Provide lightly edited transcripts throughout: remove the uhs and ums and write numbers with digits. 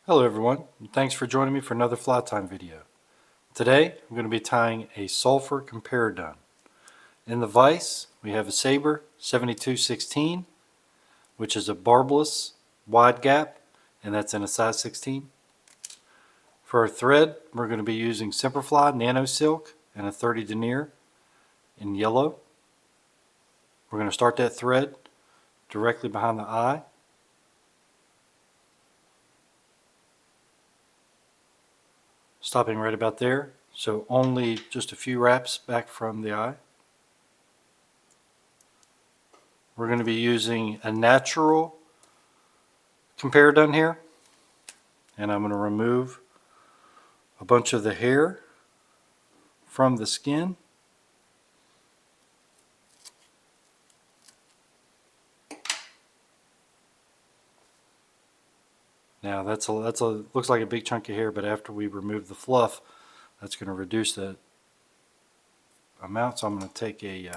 Hello everyone, and thanks for joining me for another fly tying video. Today I'm going to be tying a Sulfur Comparadun. In the vise we have a Sabre 7216, which is a barbless wide gap, and that's in a size 16. For our thread we're going to be using Simperfly Nano Silk and a 30 denier in yellow. We're going to start that thread directly behind the eye. Stopping right about there, so only just a few wraps back from the eye. We're going to be using a natural Comparadun here, and I'm going to remove a bunch of the hair from the skin. Now that's looks like a big chunk of hair, but after we remove the fluff, that's going to reduce that amount. So I'm going to take a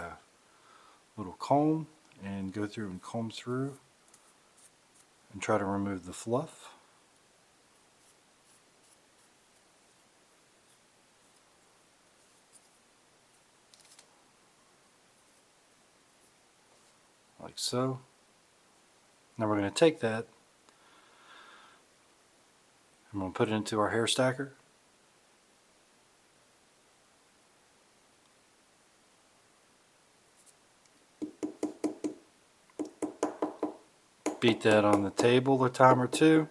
little comb and go through and comb through and try to remove the fluff. Like so. Now we're going to take that, I'm going to put it into our hair stacker. Beat that on the table a time or two.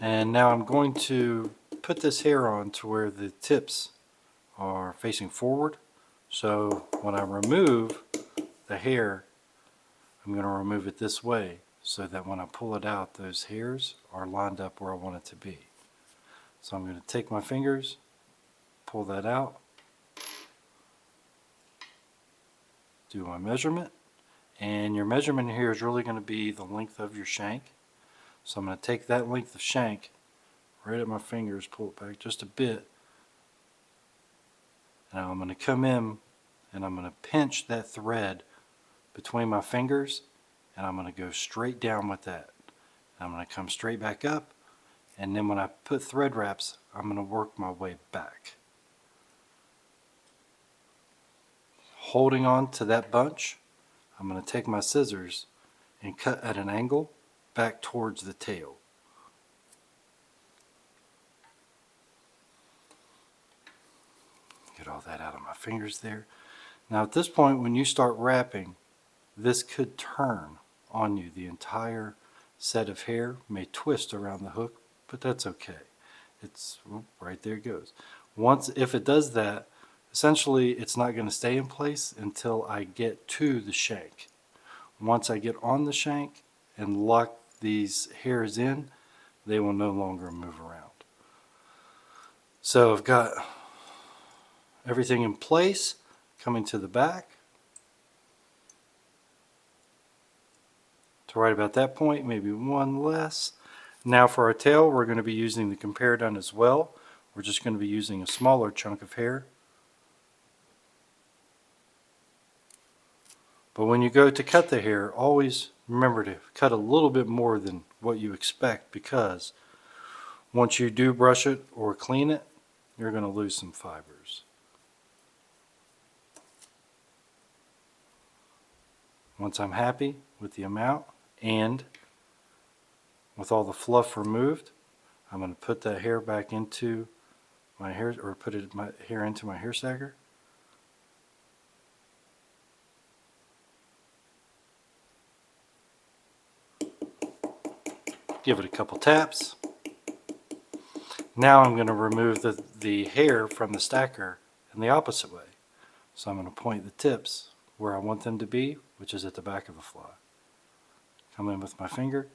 And now I'm going to put this hair on to where the tips are facing forward. So when I remove the hair, I'm going to remove it this way so that when I pull it out, those hairs are lined up where I want it to be. So I'm going to take my fingers, pull that out, do my measurement, and your measurement here is really going to be the length of your shank. So I'm going to take that length of shank right at my fingers, pull it back just a bit. Now I'm going to come in and I'm going to pinch that thread between my fingers, and I'm going to go straight down with that. I'm going to come straight back up, and then when I put thread wraps, I'm going to work my way back. Holding on to that bunch, I'm going to take my scissors and cut at an angle back towards the tail. Get all that out of my fingers there. Now at this point, when you start wrapping, this could turn on you. The entire set of hair may twist around the hook, but that's okay. It's right there it goes. If it does that, essentially it's not going to stay in place until I get to the shank. Once I get on the shank and lock these hairs in, they will no longer move around. So I've got everything in place, coming to the back. To right about that point, maybe one less. Now for our tail, we're going to be using the Comparadun as well. We're just going to be using a smaller chunk of hair. But when you go to cut the hair, always remember to cut a little bit more than what you expect, because once you do brush it or clean it, you're going to lose some fibers. Once I'm happy with the amount and with all the fluff removed, I'm going to put that hair back into my hair, or put my hair into my hair stacker. Give it a couple taps. Now I'm going to remove the hair from the stacker in the opposite way. So I'm going to point the tips where I want them to be, which is at the back of the fly. Come in with my finger.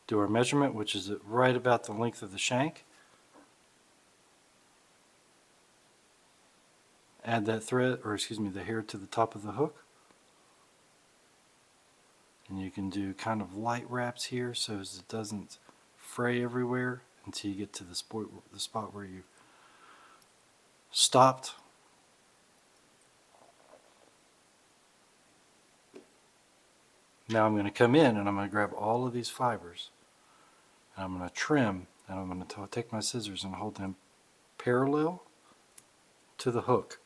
Do our measurement, which is right about the length of the shank. Add that thread, or excuse me, the hair to the top of the hook. And you can do kind of light wraps here so as it doesn't fray everywhere until you get to the spot where you stopped. Now I'm going to come in and I'm going to grab all of these fibers and I'm going to trim, and I'm going to take my scissors and hold them parallel to the hook.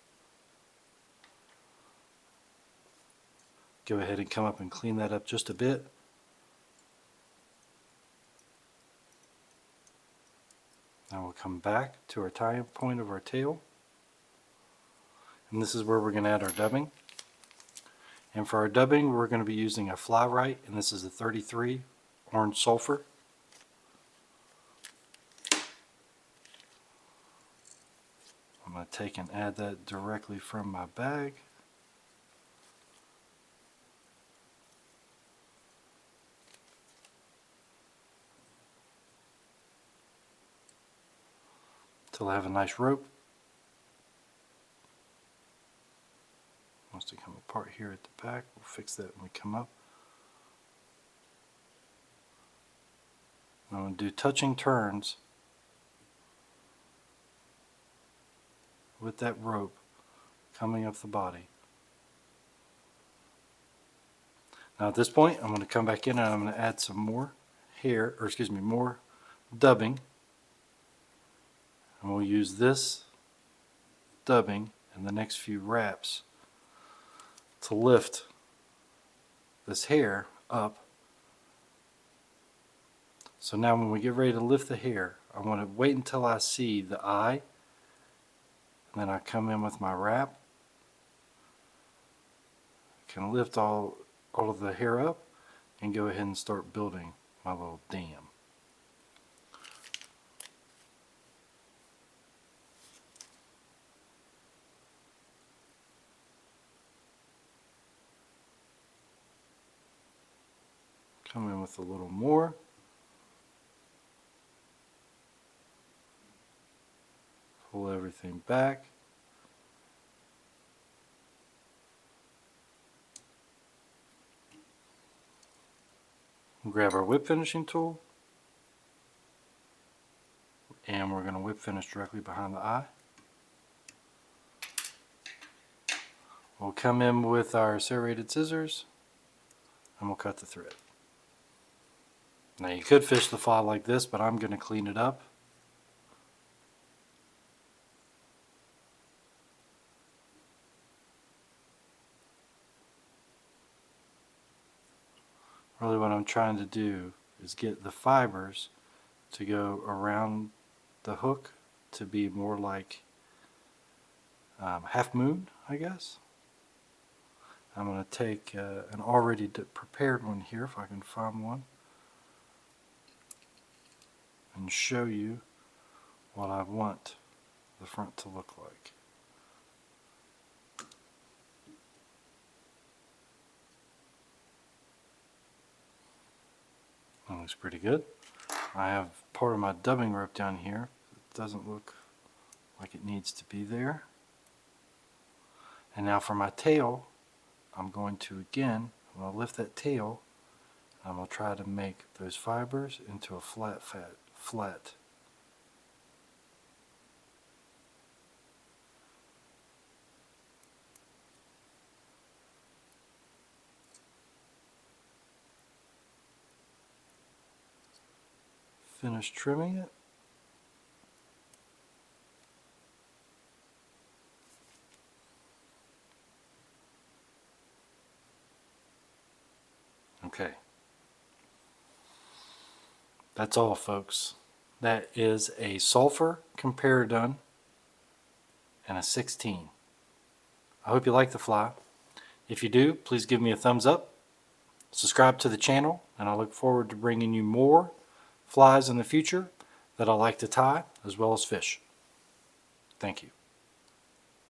Go ahead and come up and clean that up just a bit. Now we'll come back to our tie point of our tail, and this is where we're going to add our dubbing. And for our dubbing, we're going to be using a fly right, and this is a 33 orange sulfur. I'm going to take and add that directly from my bag. Till I have a nice rope. Wants to come apart here at the back. We'll fix that when we come up. I'm going to do touching turns with that rope coming up the body. Now at this point I'm going to come back in and I'm going to add some more hair, or excuse me, more dubbing. And we'll use this dubbing in the next few wraps to lift this hair up. So now when we get ready to lift the hair, I want to wait until I see the eye, and then I come in with my wrap. I can lift all of the hair up and go ahead and start building my little dam. Come in with a little more. Pull everything back. Grab our whip finishing tool, and we're going to whip finish directly behind the eye. We'll come in with our serrated scissors and we'll cut the thread. Now you could fish the fly like this, but I'm going to clean it up. Really what I'm trying to do is get the fibers to go around the hook to be more like half moon, I guess. I'm going to take an already prepared one here, if I can find one, and show you what I want the front to look like. That looks pretty good. I have part of my dubbing rope down here. It doesn't look like it needs to be there. And now for my tail, I'm going to lift that tail. I'm going to try to make those fibers into a flat finish trimming it. Okay. That's all, folks. That is a Sulfur Comparadun and a 16. I hope you like the fly. If you do, please give me a thumbs up. Subscribe to the channel, and I look forward to bringing you more flies in the future that I like to tie as well as fish. Thank you.